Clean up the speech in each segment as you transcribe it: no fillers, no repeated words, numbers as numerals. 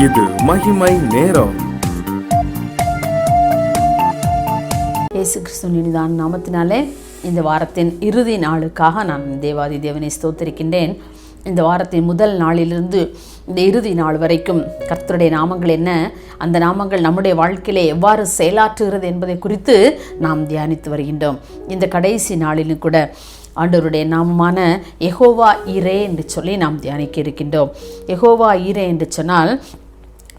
இது மகிமை நேரம். இயேசு கிறிஸ்துவின் நாமத்தினாலே இந்த வாரத்தின் இறுதி நாளுக்காக நான் தேவாதி தேவனை ஸ்தோத்திரிக்கின்றேன். இந்த வாரத்தின் முதல் நாளிலிருந்து இந்த இறுதி நாள் வரைக்கும் கர்த்தருடைய நாமங்கள் என்ன, அந்த நாமங்கள் நம்முடைய வாழ்க்கையிலே எவ்வாறு செயலாற்றுகிறது என்பதை குறித்து நாம் தியானித்து வருகின்றோம். இந்த கடைசி நாளிலும் கூட ஆண்டவருடைய நாமமான யெகோவா ஈரே என்று சொல்லி நாம் தியானிக்க இருக்கின்றோம். யெகோவா ஈரே என்று சொன்னால்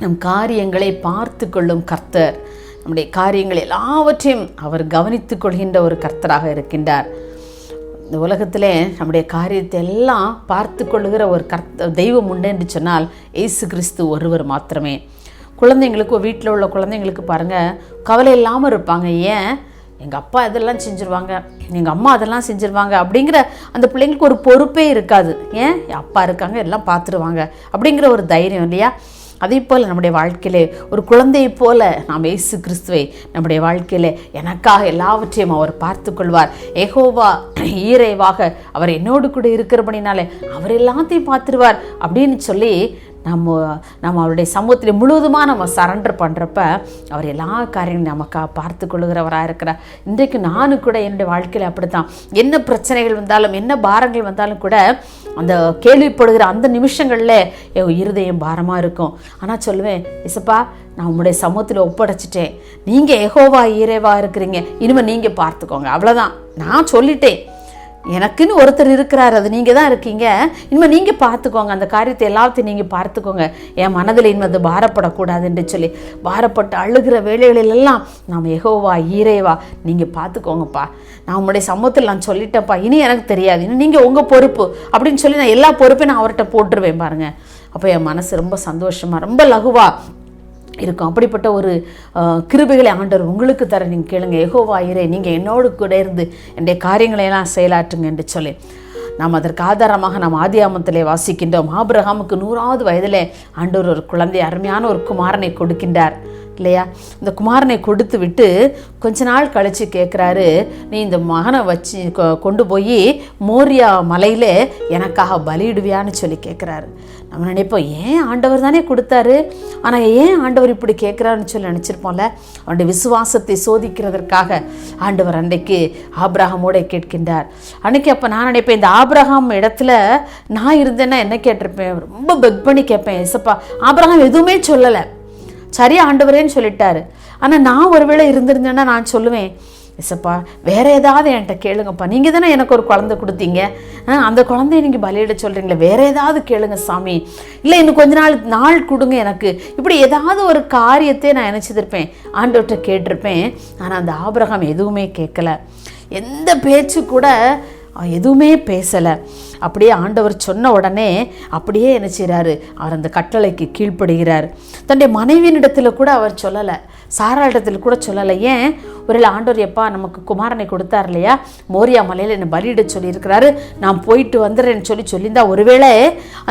நம் காரியங்களை பார்த்து கொள்ளும் கர்த்தர். நம்முடைய காரியங்கள் எல்லாவற்றையும் அவர் கவனித்து கொள்கின்ற ஒரு கர்த்தராக இருக்கின்றார். இந்த உலகத்திலே நம்முடைய காரியத்தை எல்லாம் பார்த்து கொள்ளுகிற ஒரு தெய்வம் உண்டு என்று சொன்னால் இயேசு கிறிஸ்து ஒருவர் மாத்திரமே. குழந்தைங்களுக்கு, வீட்டில் உள்ள குழந்தைங்களுக்கு பாருங்கள், கவலை இல்லாமல் இருப்பாங்க. ஏன்? எங்கள் அப்பா இதெல்லாம் செஞ்சுருவாங்க, எங்கள் அம்மா அதெல்லாம் செஞ்சுருவாங்க அப்படிங்கிற அந்த பிள்ளைங்களுக்கு ஒரு பொறுப்பே இருக்காது. ஏன்? அப்பா இருக்காங்க, எல்லாம் பார்த்துருவாங்க அப்படிங்கிற ஒரு தைரியம் இல்லையா? அதே போல் நம்முடைய வாழ்க்கையிலே ஒரு குழந்தையை போல நாம் இயேசு கிறிஸ்துவை நம்முடைய வாழ்க்கையிலே எனக்காக எல்லாவற்றையும் அவர் பார்த்து கொள்வார். யெகோவா ஈரேவாக அவர் என்னோடு கூட இருக்கிறபடினாலே அவர் எல்லாத்தையும் பார்த்துருவார் அப்படின்னு சொல்லி நம்ம அவருடைய சமூகத்தில் முழுவதுமாக நம்ம சரண்டர் பண்ணுறப்ப அவர் எல்லா காரியங்களும் நமக்காக பார்த்து கொள்ளுகிறவராக இருக்கிறார். இன்றைக்கு நானும் கூட என்னுடைய வாழ்க்கையில் அப்படித்தான். என்ன பிரச்சனைகள் வந்தாலும், என்ன பாரங்கள் வந்தாலும் கூட அந்த கேள்விப்படுகிற அந்த நிமிஷங்களில் என் இருதயம் பாரமாக இருக்கும். ஆனால் சொல்லுவேன், இசப்பா நான் உங்களுடைய சமூகத்தில் ஒப்படைச்சிட்டேன், நீங்கள் யெகோவா ஈரேவா இருக்கிறீங்க, இனிமேல் நீங்கள் பார்த்துக்கோங்க, அவ்வளோதான். நான் சொல்லிட்டேன், எனக்குன்னு ஒருத்தர் இருக்கிறார், அது நீங்கள் தான் இருக்கீங்க, இனிமேல் நீங்கள் பார்த்துக்கோங்க, அந்த காரியத்தை எல்லாத்தையும் நீங்கள் பார்த்துக்கோங்க, என் மனதில் இனிமேல் அது பாரப்படக்கூடாது என்று சொல்லி பாரப்பட்டு அழுகிற வேளைகளிலெல்லாம் நாம் யெகோவா ஈரேவா நீங்கள் பார்த்துக்கோங்கப்பா, நான் உங்களுடைய சமூகத்தில் நான் சொல்லிட்டேன்ப்பா, இனி எனக்கு தெரியாது, இன்னும் நீங்கள் உங்கள் பொறுப்பு அப்படின்னு சொல்லி நான் எல்லா பொறுப்பையும் நான் அவர்கிட்ட போட்டுருவேன் பாருங்கள். அப்போ என் மனசு ரொம்ப சந்தோஷமாக, ரொம்ப லகுவாக இருக்கும். அப்படிப்பட்ட ஒரு கிருபைகளை ஆண்டவர் உங்களுக்கு தர நீங்கள் கேளுங்க. யெகோவா ஈரே, நீங்கள் என்னோடு கூட இருந்து என்னுடைய காரியங்களையெல்லாம் செயலாற்றுங்க என்று சொல்லி நாம் அதற்கு ஆதாரமாக நாம் ஆதியாகமத்திலே வாசிக்கின்றோம். ஆபிரகாமுக்கு 100வது வயதிலே ஆண்டவர் ஒரு குழந்தை, அருமையான ஒரு குமாரனை கொடுக்கின்றார் இல்லையா? இந்த குமாரனை கொடுத்து விட்டு கொஞ்ச நாள் கழித்து கேட்குறாரு, நீ இந்த மகனை வச்சு கொண்டு போய் மோரியா மலையில் எனக்காக பலியிடுவியான்னு சொல்லி கேட்குறாரு. நம்ம நினைப்போம், ஏன் ஆண்டவர் தானே கொடுத்தாரு, ஆனால் ஏன் ஆண்டவர் இப்படி கேட்குறாருன்னு சொல்லி நினச்சிருப்போம்ல. அவனுடைய விசுவாசத்தை சோதிக்கிறதற்காக ஆண்டவர் அன்றைக்கு ஆபிரகாமோட கேட்கின்றார். அன்றைக்கி அப்போ நான் நினைப்பேன், இந்த ஆபிரகாம் இடத்துல நான் இருந்தேன்னா என்ன கேட்டிருப்பேன், ரொம்ப பெக் பண்ணி கேட்பேன், ஏசப்பா ஆபிரகாம் எதுவுமே சொல்லலை, சரியா ஆண்டவரேன்னு சொல்லிட்டாரு. ஆனால் நான் ஒருவேளை இருந்திருந்தேன்னா நான் சொல்லுவேன், ஏசப்பா வேற ஏதாவது என்கிட்ட கேளுங்கப்பா, நீங்கள் தானே எனக்கு ஒரு குழந்தை கொடுத்தீங்க, அந்த குழந்தைய நீங்கள் பலியிட சொல்கிறீங்களே, வேற ஏதாவது கேளுங்க சாமி, இல்லை இன்னும் கொஞ்ச நாள் கொடுங்க எனக்கு, இப்படி ஏதாவது ஒரு காரியத்தை நான் நினச்சிருப்பேன், ஆண்டவர்கிட்ட கேட்டிருப்பேன். ஆனால் அந்த ஆபிரகாம் எதுவுமே கேட்கல, எந்த பேச்சு கூட எதுவுமே பேசலை. அப்படியே ஆண்டவர் சொன்ன உடனே அப்படியே என்ன செய்கிறாரு, அவர் அந்த கட்டளைக்கு கீழ்ப்படுகிறார். தன்னுடைய மனைவியினிடத்தில் கூட அவர் சொல்லலை, சாராளிடத்தில் கூட சொல்லலை. ஏன்? ஒரு ஆண்டவர் எப்பா நமக்கு குமாரனை கொடுத்தார் இல்லையா, மோரியா மலையில் என்னை பலியிட சொல்லியிருக்கிறாரு, நான் போயிட்டு வந்துடுறேன்னு சொல்லியிருந்தா ஒருவேளை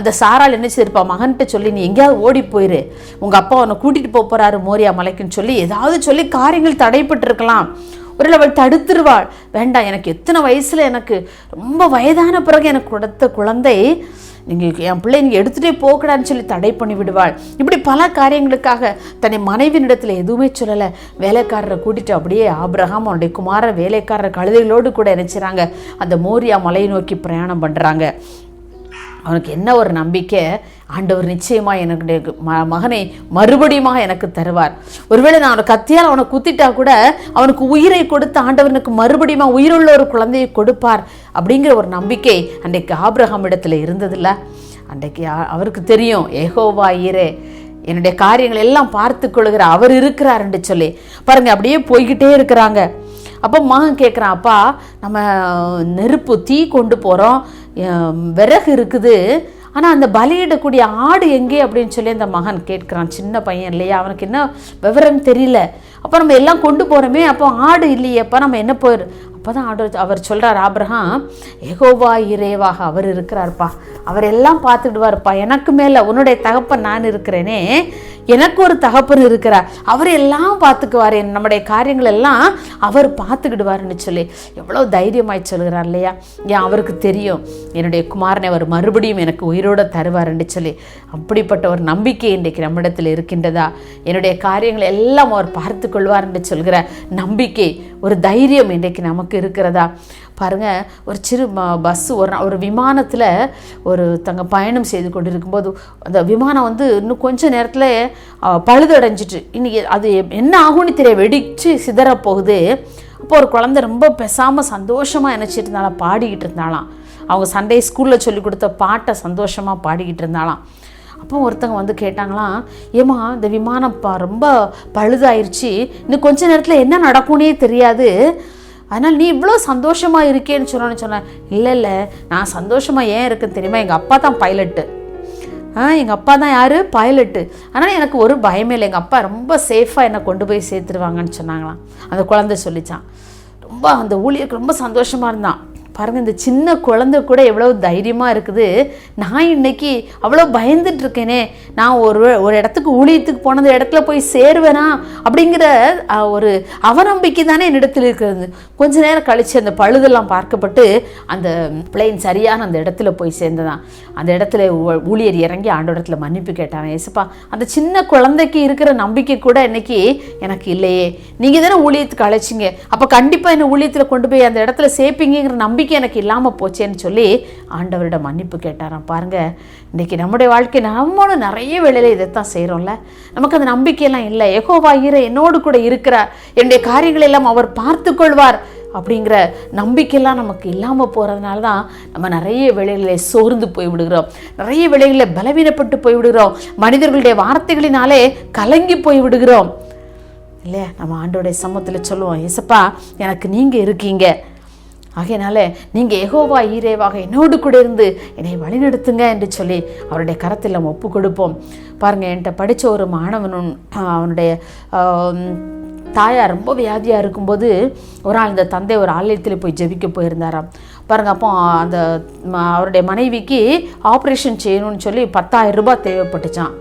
அந்த சாராள் என்ன செய்திருப்பா, மகன்கிட்ட சொல்லி நீ எங்கேயாவது ஓடி போயிரு, உங்கள் அப்பா அவனை கூட்டிகிட்டு போகிறாரு மோரியா மலைக்குன்னு சொல்லி ஏதாவது சொல்லி காரியங்கள் தடைப்பட்டிருக்கலாம். ஒரு அவள் தடுத்துருவாள், வேண்டாம், எனக்கு எத்தனை வயசில் எனக்கு ரொம்ப வயதான பிறகு எனக்கு கொடுத்த குழந்தை, நீங்கள் என் பிள்ளை நீங்கள் எடுத்துகிட்டே போகக்கூடாதுன்னு சொல்லி தடை பண்ணி விடுவாள். இப்படி பல காரியங்களுக்காக தன்னை மனைவியினிடத்தில் எதுவுமே சொல்லலை. வேலைக்காரரை கூட்டிகிட்டு அப்படியே ஆபிரகாம் அவனுடைய குமார வேலைக்காரர் கழுதைகளோடு கூட நினைச்சாங்க அந்த மோரியா மலையை நோக்கி பிரயாணம் பண்ணுறாங்க. அவனுக்கு என்ன ஒரு நம்பிக்கை, ஆண்டவர் நிச்சயமாக என்னுடைய மகனை மறுபடியும் எனக்கு தருவார். ஒருவேளை நான் அவனை கத்தியால் அவனை குத்திட்டா கூட அவனுக்கு உயிரை கொடுத்து ஆண்டவனுக்கு மறுபடியும் உயிருள்ள ஒரு குழந்தையை கொடுப்பார் அப்படிங்கிற ஒரு நம்பிக்கை அன்றைக்கு ஆபிரகாம் இடத்துல இருந்ததில்ல. அன்றைக்கு அவருக்கு தெரியும், யெகோவா ஈரே என்னுடைய காரியங்கள் எல்லாம் பார்த்து கொள்கிற அவர் இருக்கிறார் என்று சொல்லி பாருங்க. அப்படியே போய்கிட்டே இருக்கிறாங்க. அப்போ மகன் கேட்குறான், அப்பா நம்ம நெருப்பு தீ கொண்டு போகிறோம், விறகு இருக்குது, ஆனால் அந்த பலியிடக்கூடிய ஆடு எங்கே அப்படின்னு சொல்லி அந்த மகன் கேட்குறான். சின்ன பையன் இல்லையா, அவனுக்கு என்ன விவரம் தெரியல. அப்போ நம்ம எல்லாம் கொண்டு போகிறோமே, அப்போ ஆடு இல்லையேப்பா, நம்ம என்ன போயிரு. அப்போ அப்போ தான் அவர் சொல்கிறார், ஆபிரகாம், யெகோவா இரேவாக அவர் இருக்கிறார்ப்பா, அவர் எல்லாம் பார்த்துக்கிடுவார்ப்பா, எனக்கு மேலே உன்னுடைய தகப்பன் நான் இருக்கிறேனே, எனக்கு ஒரு தகப்பன் இருக்கிறார், அவர் எல்லாம் பார்த்துக்குவார், நம்முடைய காரியங்கள் எல்லாம் அவர் பார்த்துக்கிடுவார்னு சொல்லி எவ்வளோ தைரியமாய் சொல்கிறார் இல்லையா? ஏன் அவருக்கு தெரியும் என்னுடைய குமாரனை அவர் மறுபடியும் எனக்கு உயிரோடு தருவார்ன்னு சொல்லி. அப்படிப்பட்ட ஒரு நம்பிக்கை இன்றைக்கு நம்மிடத்தில் இருக்கின்றதா? என்னுடைய காரியங்கள் எல்லாம் அவர் பார்த்து கொள்வார் என்று சொல்கிற நம்பிக்கை, ஒரு தைரியம் இன்றைக்கு நமக்கு இருக்கிறதா? பாருங்கள், ஒரு சிறு பஸ்ஸு ஒரு விமானத்தில் தங்க பயணம் செய்து கொண்டு இருக்கும்போது அந்த விமானம் இன்னும் கொஞ்சம் நேரத்தில் பழுதடைஞ்சிட்டு, இன்னைக்கு அது என்ன ஆகும்னு தெரிய வெடித்து சிதறப்போகுது. அப்போ ஒரு குழந்தை ரொம்ப பேசாமல் சந்தோஷமாக நினச்சிட்டு இருந்தாலும் பாடிக்கிட்டு இருந்தாலாம். அவங்க சண்டே ஸ்கூலில் சொல்லி கொடுத்த பாட்டை சந்தோஷமாக பாடிக்கிட்டு இருந்தாலாம். அப்போ ஒருத்தங்க கேட்டாங்களாம், ஏமா இந்த விமானம் ரொம்ப பழுதாயிருச்சு, இன்னும் கொஞ்ச நேரத்தில் என்ன நடக்கும்னே தெரியாது, அதனால் நீ இவ்வளோ சந்தோஷமாக இருக்கேன்னு சொன்னேன். இல்லை, நான் சந்தோஷமாக ஏன் இருக்குன்னு தெரியுமா? எங்கள் அப்பா தான் பைலட்டு. எங்கள் அப்பா தான் யார்? பைலட்டு. ஆனால் எனக்கு ஒரு பயமே இல்லை, எங்கள் அப்பா ரொம்ப சேஃபாக என்னை கொண்டு போய் சேர்த்துருவாங்கன்னு சொன்னாங்களாம். அந்த குழந்தை சொல்லிச்சான். ரொம்ப அந்த ஊழியருக்கு ரொம்ப சந்தோஷமாக இருந்தான். பாருங்கள், இந்த சின்ன குழந்தை கூட எவ்வளோ தைரியமாக இருக்குது. நான் இன்னைக்கு அவ்வளோ பயந்துட்டு இருக்கேனே, நான் ஒரு இடத்துக்கு ஊழியத்துக்கு போனது இடத்துல போய் சேருவேனா அப்படிங்கிற ஒரு அவநம்பிக்கை தானே என்னிடத்தில் இருக்கிறது. கொஞ்ச நேரம் கழித்து அந்த பழுதெல்லாம் பார்க்கப்பட்டு அந்த பிளேன் சரியான அந்த இடத்துல போய் சேர்ந்ததான். அந்த இடத்துல ஊழியர் இறங்கி ஆண்டவரிடத்துல மன்னிப்பு கேட்டாங்க. ஏசப்பா, அந்த சின்ன குழந்தைக்கு இருக்கிற நம்பிக்கை கூட இன்னைக்கு எனக்கு இல்லையே, நீங்கள் தானே ஊழியத்துக்கு அழைச்சிங்க, அப்போ கண்டிப்பாக என்னை ஊழியத்தில் கொண்டு போய் அந்த இடத்துல சேர்ப்பீங்கிற நம்பிக்கை எனக்கு இல்லாமல் போச்சேன்னு சொல்லி ஆண்டவரிடம் மன்னிப்பு கேட்டாராம். பாருங்கள், இன்றைக்கி நம்முடைய வாழ்க்கை நம்மளோட நிறைய வேளையில் இதைத்தான் செய்கிறோம்ல. நமக்கு அந்த நம்பிக்கையெல்லாம் இல்லை. யெகோவா ஈரே என்னோடு கூட இருக்கிறார், என்னுடைய காரியங்கள் எல்லாம் அவர் பார்த்து கொள்வார் அப்படிங்கிற நம்பிக்கையெல்லாம் நமக்கு இல்லாமல் போகிறதுனால தான் நம்ம நிறைய வேளைகளில் சோர்ந்து போய் விடுகிறோம், நிறைய வேளைகளில் பலவீனப்பட்டு போய் விடுகிறோம், மனிதர்களுடைய வார்த்தைகளினாலே கலங்கி போய் விடுகிறோம் இல்லையா? நம்ம ஆண்டோடைய சமூகத்தில் சொல்லுவோம், ஏசப்பா எனக்கு நீங்கள் இருக்கீங்க, ஆகையினால நீங்கள் யெகோவா ஈரேவாக என்னோடு கூட இருந்து என்னை வழிநடத்துங்க என்று சொல்லி அவருடைய கரத்தில் நம்ம ஒப்பு கொடுப்போம். பாருங்கள், என்கிட்ட படித்த ஒரு மாணவனும் அவனுடைய தாயார் ரொம்ப வியாதியாக இருக்கும்போது ஒரு நாள் இந்த தந்தை ஒரு ஆலயத்தில் போய் ஜெபிக்க போயிருந்தாராம். பாருங்கள், அப்போ அந்த அவருடைய மனைவிக்கு ஆப்ரேஷன் செய்யணும்னு சொல்லி 10,000 ரூபாய் தேவைப்பட்டுச்சான்.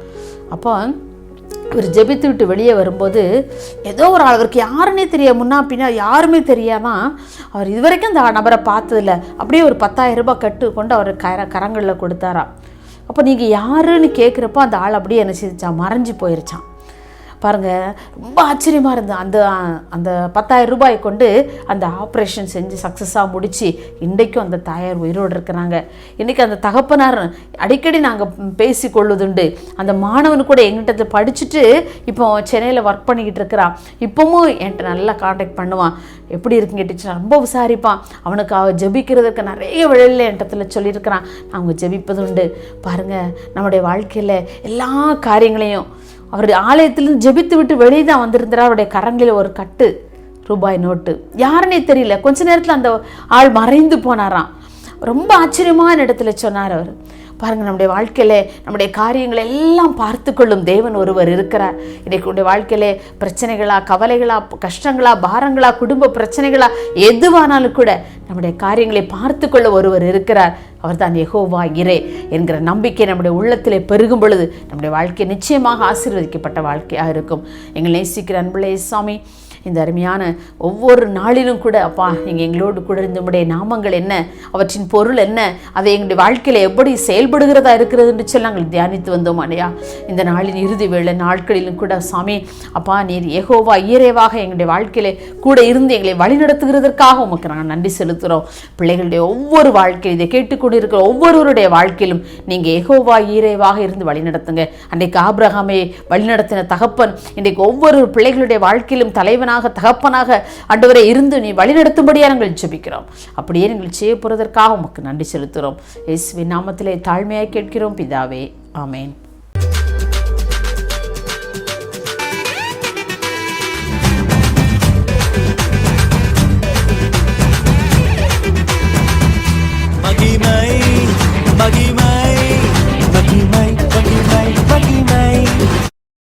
அப்போ இவர் ஜெபித்து விட்டு வெளியே வரும்போது ஏதோ ஒரு ஆள், அவருக்கு யாருன்னே தெரியாது, முன்னா பின்னா யாருமே தெரியாதான், அவர் இதுவரைக்கும் அந்த நபரை பார்த்ததில்ல, அப்படியே ஒரு 10,000 ரூபாய் கட்டு கொண்டு அவர் கரங்களில் கொடுத்தாராம். அப்போ நீங்கள் யாருன்னு கேட்குறப்போ அந்த ஆள் அப்படியே என்ன செய்தான், மறைஞ்சு போயிருச்சான். பாருங்கள், ரொம்ப ஆச்சரியமாக இருந்தது. அந்த 10,000 ரூபாயை கொண்டு அந்த ஆப்ரேஷன் செஞ்சு சக்ஸஸாக முடித்து இன்றைக்கும் அந்த தாயார் உயிரோடு இருக்கிறாங்க. இன்றைக்கி அந்த தகப்பனார் அடிக்கடி நாங்கள் பேசி கொள்ளுதுண்டு. அந்த மாணவனு கூட எங்கிட்ட படிச்சுட்டு இப்போ சென்னையில் ஒர்க் பண்ணிக்கிட்டு இருக்கிறான். இப்போவும் என்கிட்ட நல்லா காண்டாக்ட் பண்ணுவான். எப்படி இருக்குன்னு கேட்டுச்சு, ரொம்ப விசாரிப்பான். அவனுக்கு ஜெபிக்கிறதுக்கு நிறைய வழியில் என்கிட்ட சொல்லியிருக்கிறான். அவங்க ஜெபிப்பது உண்டு. பாருங்கள், நம்முடைய வாழ்க்கையில் எல்லா காரியங்களையும் அவர் ஆலயத்திலிருந்து ஜெபித்து விட்டு வெளியே தான் வந்திருந்தார். அவருடைய கரங்களில் ஒரு கட்டு ரூபாய் நோட்டு, யாருன்னே தெரியல. கொஞ்ச நேரத்தில் அந்த ஆள் மறைந்து போனாராம். ரொம்ப ஆச்சரியமான இடத்துல சொன்னார் அவர். பாருங்கள், நம்முடைய வாழ்க்கையில் நம்முடைய காரியங்களை எல்லாம் பார்த்து கொள்ளும் தேவன் ஒருவர் இருக்கிறார். இன்றைக்கு உடைய வாழ்க்கையிலே பிரச்சனைகளா, கவலைகளா, கஷ்டங்களா, பாரங்களா, குடும்ப பிரச்சனைகளா, எதுவானாலும் கூட நம்முடைய காரியங்களை பார்த்து கொள்ள ஒருவர் இருக்கிறார். அவர் தான் யெகோவா ஈரே என்கிற நம்பிக்கை நம்முடைய உள்ளத்திலே பெருகும் பொழுது நம்முடைய வாழ்க்கை நிச்சயமாக ஆசீர்வதிக்கப்பட்ட வாழ்க்கையாக இருக்கும். எங்கள் நேசிக்கிற அன்புள்ள இயேசுவே, இந்த அருமையான ஒவ்வொரு நாளிலும் கூட அப்பா, நீங்கள் எங்களோடு கூட இருந்தவுடைய நாமங்கள் என்ன, அவற்றின் பொருள் என்ன, அதை எங்களுடைய வாழ்க்கையில் எப்படி செயல்படுகிறதா இருக்கிறது என்று சொல்லி நாங்கள் தியானித்து வந்தோம் அனையா. இந்த நாளின் இறுதி வேளை நாட்களிலும் கூட சாமி அப்பா, நீர் யெகோவா ஈரேவாக எங்களுடைய வாழ்க்கையிலே கூட இருந்து எங்களை வழிநடத்துகிறதற்காக உமக்கு நாங்கள் நன்றி செலுத்துகிறோம். பிள்ளைகளுடைய ஒவ்வொரு வாழ்க்கையில் இதை கேட்டுக்கொண்டிருக்கிற ஒவ்வொருவருடைய வாழ்க்கையிலும் நீங்கள் யெகோவா ஈரேவாக இருந்து வழிநடத்துங்க. அன்றைக்கு ஆபிரகாமை வழிநடத்தின தகப்பன் இன்றைக்கு ஒவ்வொரு பிள்ளைகளுடைய வாழ்க்கையிலும் தலைவனாக தகப்பனாக ஆண்டவரே இருந்து நீ வழிநடத்தும்படியாக நாங்கள் ஜெபிக்கிறோம். அப்படியே நீங்கள் செய்ய போறதற்காக உமக்கு நன்றி செலுத்துகிறோம். இயேசுவின் நாமத்திலே தாழ்மையாய் கேட்கிறோம் பிதாவே, ஆமேன்.